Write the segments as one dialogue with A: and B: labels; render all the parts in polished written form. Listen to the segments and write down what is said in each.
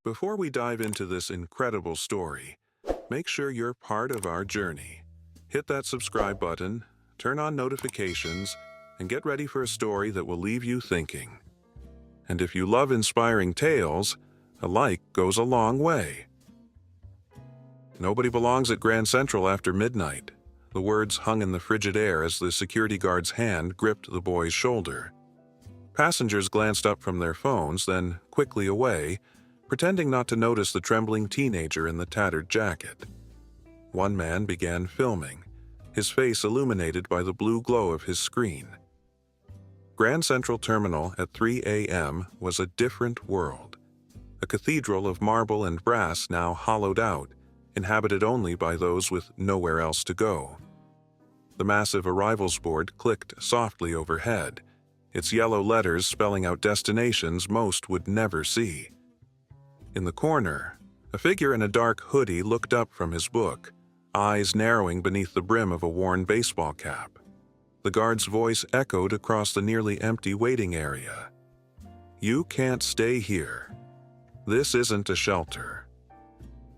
A: Before we dive into this incredible story, make sure you're part of our journey. Hit that subscribe button, turn on notifications, and get ready for a story that will leave you thinking. And if you love inspiring tales, a like goes a long way. Nobody belongs at Grand Central after midnight. The words hung in the frigid air as the security guard's hand gripped the boy's shoulder. Passengers glanced up from their phones, then quickly away, pretending not to notice the trembling teenager in the tattered jacket. One man began filming, his face illuminated by the blue glow of his screen. Grand Central Terminal at 3 a.m. was a different world. A cathedral of marble and brass now hollowed out, inhabited only by those with nowhere else to go. The massive arrivals board clicked softly overhead, its yellow letters spelling out destinations most would never see. In the corner, a figure in a dark hoodie looked up from his book, eyes narrowing beneath the brim of a worn baseball cap. The guard's voice echoed across the nearly empty waiting area. "You can't stay here. This isn't a shelter."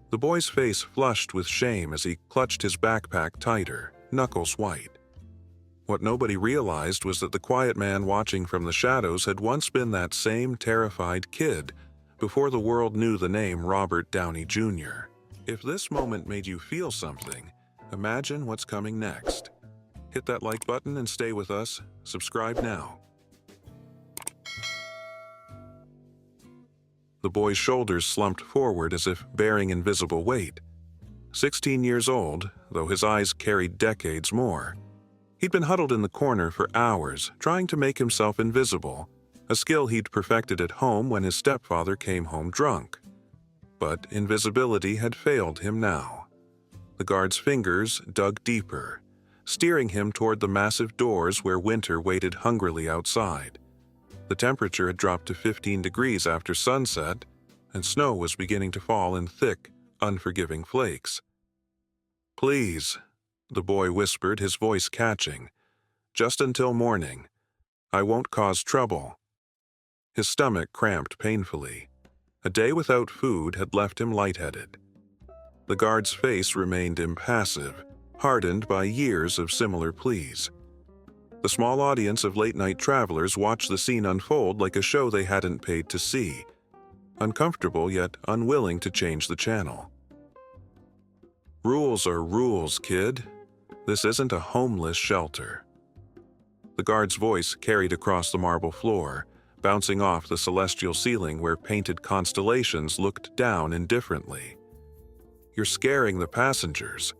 A: The boy's face flushed with shame as he clutched his backpack tighter, knuckles white. What nobody realized was that the quiet man watching from the shadows had once been that same terrified kid before the world knew the name Robert Downey Jr. If this moment made you feel something, imagine what's coming next. Hit that like button and stay with us. Subscribe now. The boy's shoulders slumped forward as if bearing invisible weight. 16 years old, though his eyes carried decades more. He'd been huddled in the corner for hours, trying to make himself invisible, a skill he'd perfected at home when his stepfather came home drunk. But invisibility had failed him now. The guard's fingers dug deeper, steering him toward the massive doors where winter waited hungrily outside. The temperature had dropped to 15 degrees after sunset, and snow was beginning to fall in thick, unforgiving flakes. "Please," the boy whispered, his voice catching. "Just until morning. I won't cause trouble." His stomach cramped painfully. A day without food had left him lightheaded. The guard's face remained impassive, hardened by years of similar pleas. The small audience of late-night travelers watched the scene unfold like a show they hadn't paid to see, uncomfortable yet unwilling to change the channel. "Rules are rules, kid. This isn't a homeless shelter." The guard's voice carried across the marble floor, bouncing off the celestial ceiling where painted constellations looked down indifferently. "You're scaring the passengers."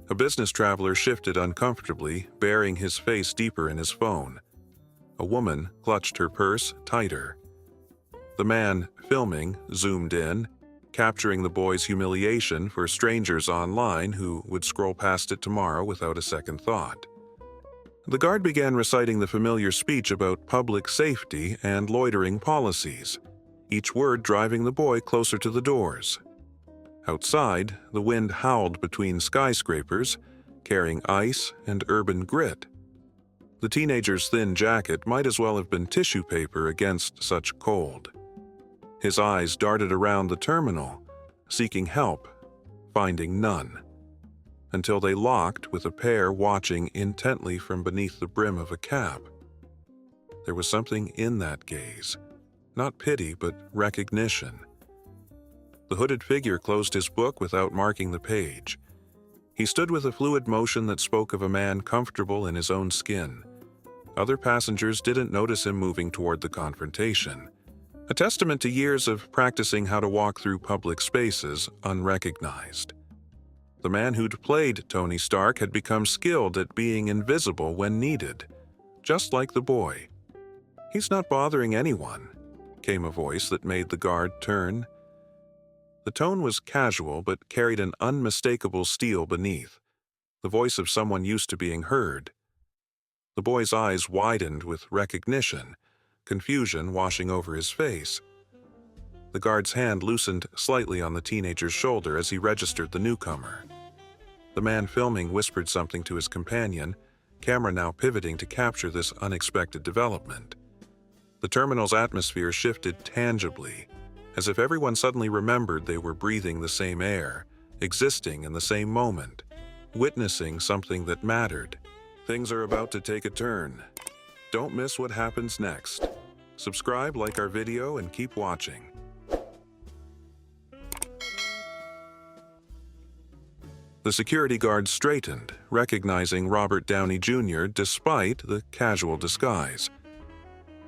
A: A business traveler shifted uncomfortably, burying his face deeper in his phone. A woman clutched her purse tighter. The man, filming, zoomed in, capturing the boy's humiliation for strangers online who would scroll past it tomorrow without a second thought. The guard began reciting the familiar speech about public safety and loitering policies, each word driving the boy closer to the doors. Outside, the wind howled between skyscrapers, carrying ice and urban grit. The teenager's thin jacket might as well have been tissue paper against such cold. His eyes darted around the terminal, seeking help, finding none, until they locked with a pair watching intently from beneath the brim of a cap. There was something in that gaze, not pity but recognition. The hooded figure closed his book without marking the page. He stood with a fluid motion that spoke of a man comfortable in his own skin. Other passengers didn't notice him moving toward the confrontation, a testament to years of practicing how to walk through public spaces unrecognized. The man who'd played Tony Stark had become skilled at being invisible when needed, just like the boy. "He's not bothering anyone," came a voice that made the guard turn. The tone was casual but carried an unmistakable steel beneath, the voice of someone used to being heard. The boy's eyes widened with recognition, confusion washing over his face. The guard's hand loosened slightly on the teenager's shoulder as he registered the newcomer. The man filming whispered something to his companion, camera now pivoting to capture this unexpected development. The terminal's atmosphere shifted tangibly. as if everyone suddenly remembered they were breathing the same air, existing in the same moment, witnessing something that mattered. Things are about to take a turn. Don't miss what happens next. Subscribe, like our video, and keep watching. The security guard straightened, recognizing Robert Downey Jr. despite the casual disguise.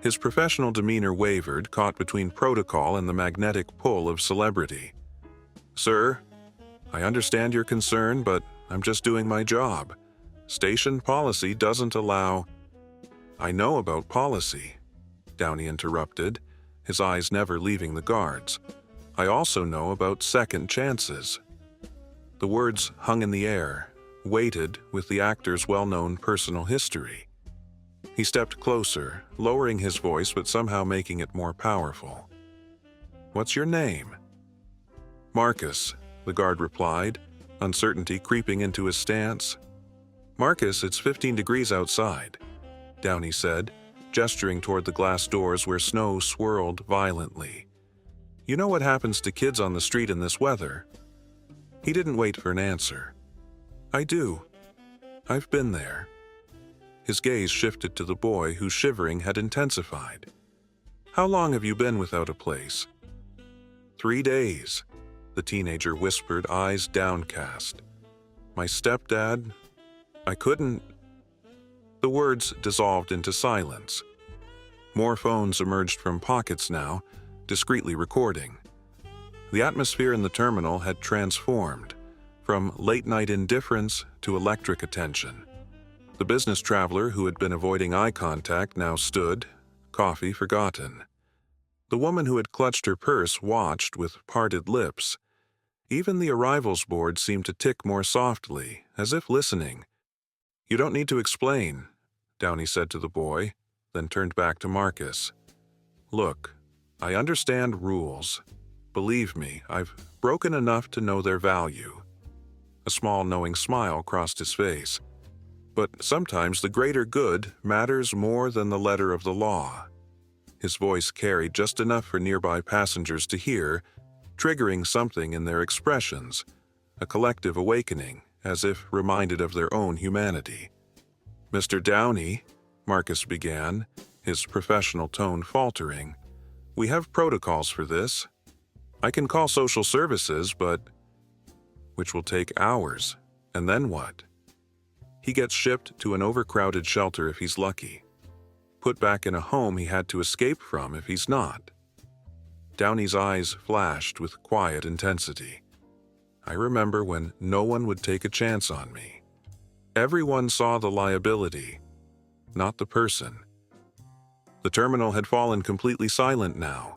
A: His professional demeanor wavered, caught between protocol and the magnetic pull of celebrity. "Sir, I understand your concern, but I'm just doing my job. Station policy doesn't allow—" "I know about policy," Downey interrupted, his eyes never leaving the guards. "I also know about second chances." The words hung in the air, weighted with the actor's well-known personal history. He stepped closer, lowering his voice but somehow making it more powerful. "What's your name?" "Marcus," the guard replied, uncertainty creeping into his stance. "Marcus, it's 15 degrees outside," Downey said, gesturing toward the glass doors where snow swirled violently. "You know what happens to kids on the street in this weather?" He didn't wait for an answer. "I do. I've been there." His gaze shifted to the boy, whose shivering had intensified. "How long have you been without a place?" 3 days, the teenager whispered, eyes downcast. "My stepdad, I couldn't—" The words dissolved into silence. More phones emerged from pockets now, discreetly recording. The atmosphere in the terminal had transformed, from late-night indifference to electric attention. The business traveler who had been avoiding eye contact now stood, coffee forgotten. The woman who had clutched her purse watched with parted lips. Even the arrivals board seemed to tick more softly, as if listening. "You don't need to explain," Downey said to the boy, then turned back to Marcus. "Look, I understand rules. Believe me, I've broken enough to know their value." A small knowing smile crossed his face. "But sometimes the greater good matters more than the letter of the law." His voice carried just enough for nearby passengers to hear, triggering something in their expressions, a collective awakening, as if reminded of their own humanity. "Mr. Downey," Marcus began, his professional tone faltering, "we have protocols for this. I can call social services, but—" "Which will take hours. And then what?" "He gets shipped to an overcrowded shelter if he's lucky. Put back in a home he had to escape from if he's not." Downey's eyes flashed with quiet intensity. "I remember when no one would take a chance on me. Everyone saw the liability, not the person." The terminal had fallen completely silent now.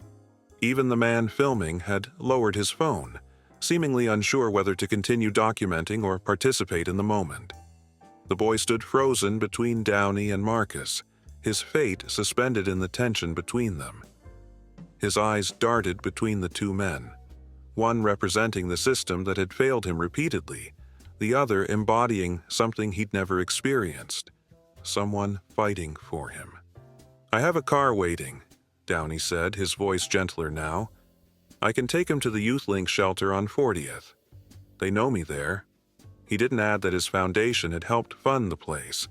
A: Even the man filming had lowered his phone, seemingly unsure whether to continue documenting or participate in the moment. The boy stood frozen between Downey and Marcus, his fate suspended in the tension between them. His eyes darted between the two men, one representing the system that had failed him repeatedly, the other embodying something he'd never experienced, someone fighting for him. "I have a car waiting," Downey said, his voice gentler now. "I can take him to the YouthLink shelter on 40th. They know me there." He didn't add that his foundation had helped fund the place.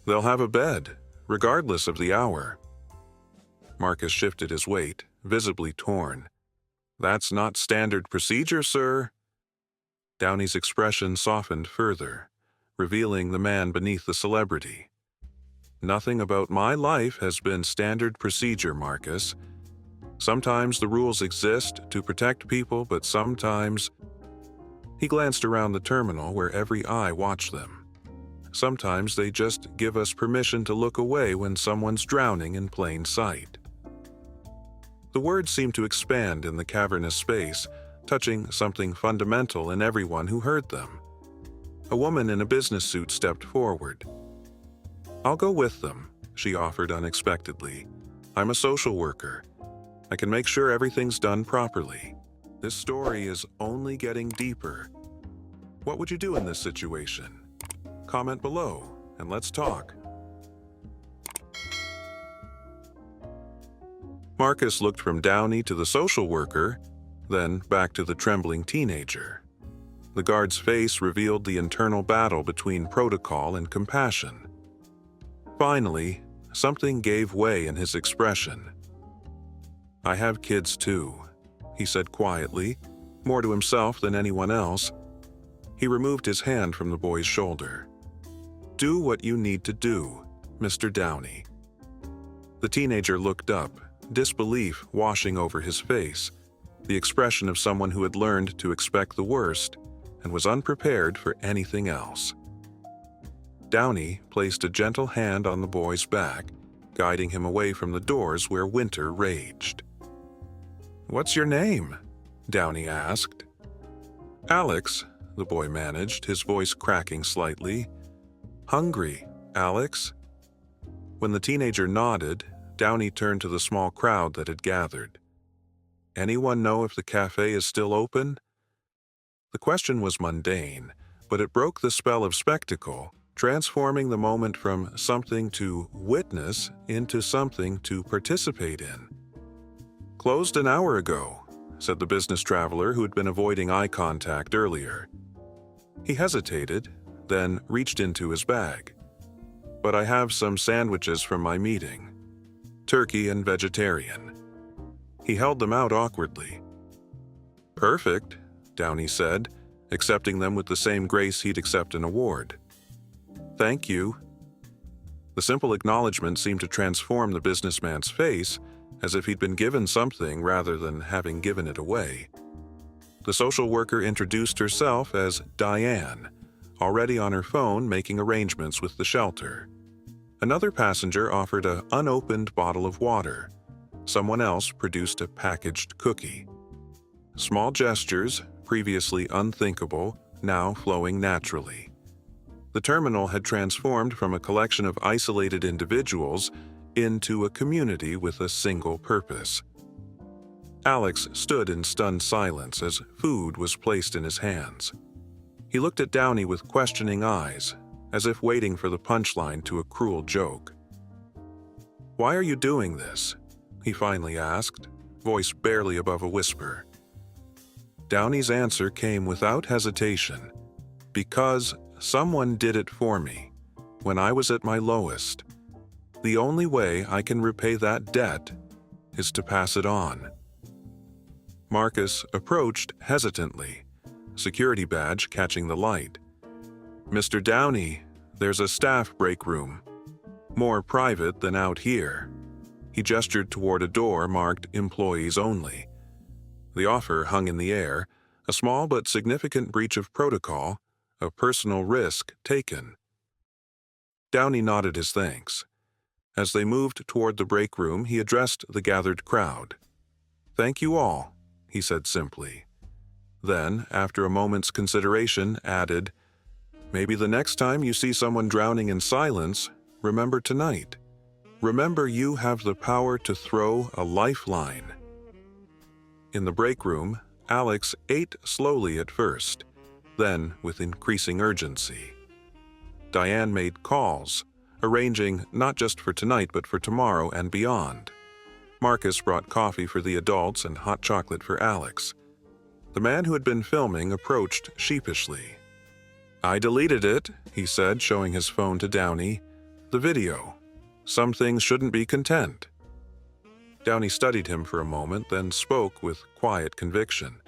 A: "They'll have a bed, regardless of the hour." Marcus shifted his weight, visibly torn. "That's not standard procedure, sir." Downey's expression softened further, revealing the man beneath the celebrity. "Nothing about my life has been standard procedure, Marcus. Sometimes the rules exist to protect people, but sometimes—" He glanced around the terminal where every eye watched them. "Sometimes they just give us permission to look away when someone's drowning in plain sight." The words seemed to expand in the cavernous space, touching something fundamental in everyone who heard them. A woman in a business suit stepped forward. "I'll go with them," she offered unexpectedly. "I'm a social worker. I can make sure everything's done properly. This story is only getting deeper. What would you do in this situation? Comment below, and let's talk." Marcus looked from Downey to the social worker, then back to the trembling teenager. The guard's face revealed the internal battle between protocol and compassion. Finally, something gave way in his expression. "I have kids too," he said quietly, more to himself than anyone else. He removed his hand from the boy's shoulder. "Do what you need to do, Mr. Downey." The teenager looked up, disbelief washing over his face, the expression of someone who had learned to expect the worst and was unprepared for anything else. Downey placed a gentle hand on the boy's back, guiding him away from the doors where winter raged. "What's your name?" Downey asked. "Alex," the boy managed, his voice cracking slightly. "Hungry, Alex?" When the teenager nodded, Downey turned to the small crowd that had gathered. "Anyone know if the cafe is still open?" The question was mundane, but it broke the spell of spectacle, transforming the moment from something to witness into something to participate in. "Closed an hour ago," said the business traveler who had been avoiding eye contact earlier. He hesitated, then reached into his bag. "But I have some sandwiches from my meeting. Turkey and vegetarian." He held them out awkwardly. "Perfect," Downey said, accepting them with the same grace he'd accept an award. "Thank you." The simple acknowledgement seemed to transform the businessman's face, as if he'd been given something rather than having given it away. The social worker introduced herself as Diane, already on her phone making arrangements with the shelter. Another passenger offered an unopened bottle of water. Someone else produced a packaged cookie. Small gestures, previously unthinkable, now flowing naturally. The terminal had transformed from a collection of isolated individuals into a community with a single purpose. Alex stood in stunned silence as food was placed in his hands. He looked at Downey with questioning eyes, as if waiting for the punchline to a cruel joke. "Why are you doing this?" he finally asked, voice barely above a whisper. Downey's answer came without hesitation. "Because someone did it for me, when I was at my lowest. The only way I can repay that debt is to pass it on." Marcus approached hesitantly, security badge catching the light. "Mr. Downey, there's a staff break room. More private than out here." He gestured toward a door marked Employees Only. The offer hung in the air, a small but significant breach of protocol, a personal risk taken. Downey nodded his thanks. As they moved toward the break room, he addressed the gathered crowd. "Thank you all," he said simply. Then, after a moment's consideration, added, "Maybe the next time you see someone drowning in silence, remember tonight. Remember you have the power to throw a lifeline." In the break room, Alex ate slowly at first, then with increasing urgency. Diane made calls, arranging not just for tonight but for tomorrow and beyond. Marcus brought coffee for the adults and hot chocolate for Alex. The man who had been filming approached sheepishly. "I deleted it," he said, showing his phone to Downey. "The video. Some things shouldn't be content." Downey studied him for a moment, then spoke with quiet conviction.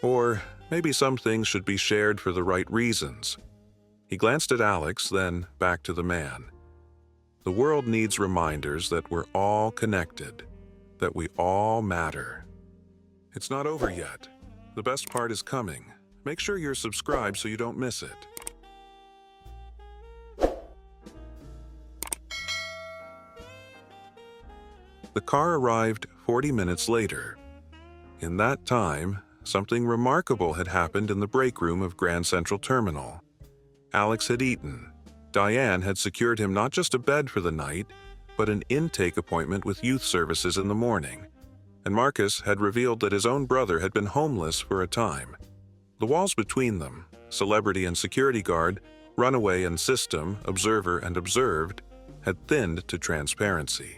A: "Or maybe some things should be shared for the right reasons." He glanced at Alex, then back to the man. "The world needs reminders that we're all connected, that we all matter." It's not over yet. The best part is coming. Make sure you're subscribed so you don't miss it. The car arrived 40 minutes later. In that time, something remarkable had happened in the break room of Grand Central Terminal. Alex had eaten. Diane had secured him not just a bed for the night, but an intake appointment with youth services in the morning. And Marcus had revealed that his own brother had been homeless for a time. The walls between them, celebrity and security guard, runaway and system, observer and observed, had thinned to transparency.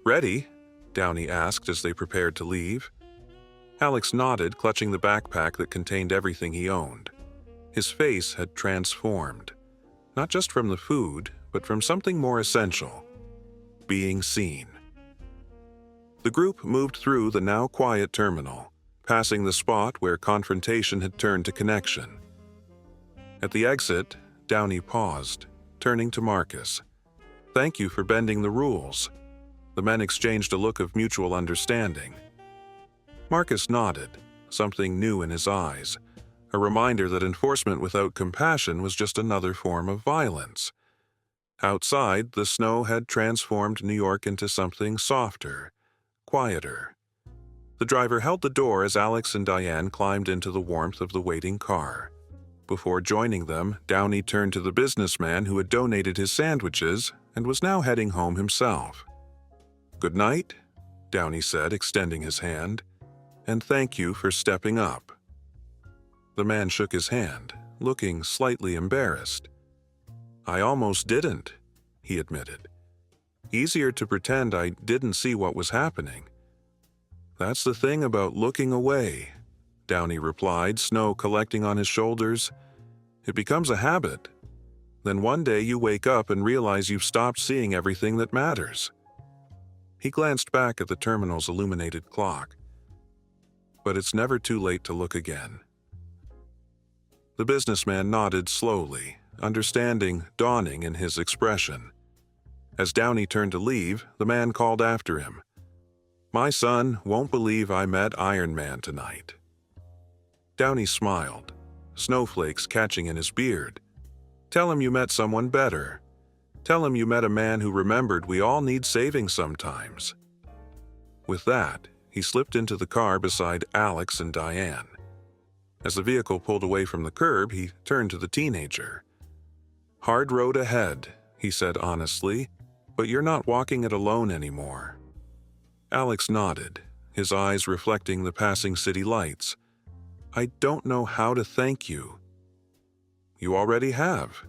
A: "Ready?" Downey asked as they prepared to leave. Alex nodded, clutching the backpack that contained everything he owned. His face had transformed, not just from the food, but from something more essential: being seen. The group moved through the now quiet terminal, passing the spot where confrontation had turned to connection. At the exit, Downey paused, turning to Marcus. "Thank you for bending the rules." The men exchanged a look of mutual understanding. Marcus nodded, something new in his eyes, a reminder that enforcement without compassion was just another form of violence. Outside, the snow had transformed New York into something softer, quieter. The driver held the door as Alex and Diane climbed into the warmth of the waiting car. Before joining them, Downey turned to the businessman who had donated his sandwiches and was now heading home himself. "Good night," Downey said, extending his hand, "and thank you for stepping up." The man shook his hand, looking slightly embarrassed. "I almost didn't," he admitted. "Easier to pretend I didn't see what was happening." "That's the thing about looking away," Downey replied, snow collecting on his shoulders. "It becomes a habit. Then one day you wake up and realize you've stopped seeing everything that matters." He glanced back at the terminal's illuminated clock. "But it's never too late to look again." The businessman nodded slowly, understanding dawning in his expression. As Downey turned to leave, the man called after him, "My son won't believe I met Iron Man tonight." Downey smiled, snowflakes catching in his beard. "Tell him you met someone better. Tell him you met a man who remembered we all need saving sometimes." With that, he slipped into the car beside Alex and Diane. As the vehicle pulled away from the curb, he turned to the teenager. "Hard road ahead," he said honestly, "but you're not walking it alone anymore." Alex nodded, his eyes reflecting the passing city lights. "I don't know how to thank you." "You already have,"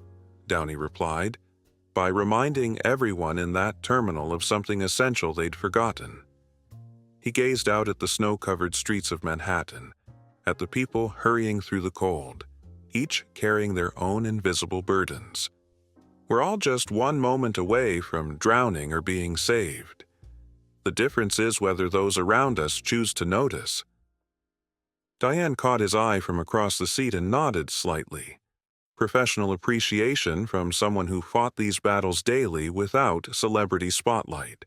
A: Downey replied, "by reminding everyone in that terminal of something essential they'd forgotten." He gazed out at the snow-covered streets of Manhattan, at the people hurrying through the cold, each carrying their own invisible burdens. We're all just one moment away from drowning or being saved. The difference is whether those around us choose to notice. Diane caught his eye from across the seat and nodded slightly. Professional appreciation from someone who fought these battles daily without celebrity spotlight.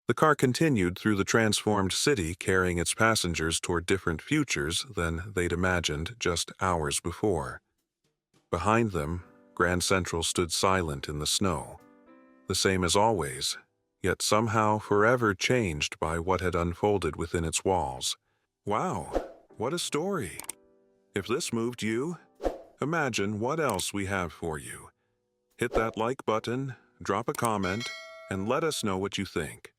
A: The car continued through the transformed city, carrying its passengers toward different futures than they'd imagined just hours before. Behind them, Grand Central stood silent in the snow, the same as always, yet somehow forever changed by what had unfolded within its walls. Wow, what a story! If this moved you, imagine what else we have for you. Hit that like button, drop a comment, and let us know what you think.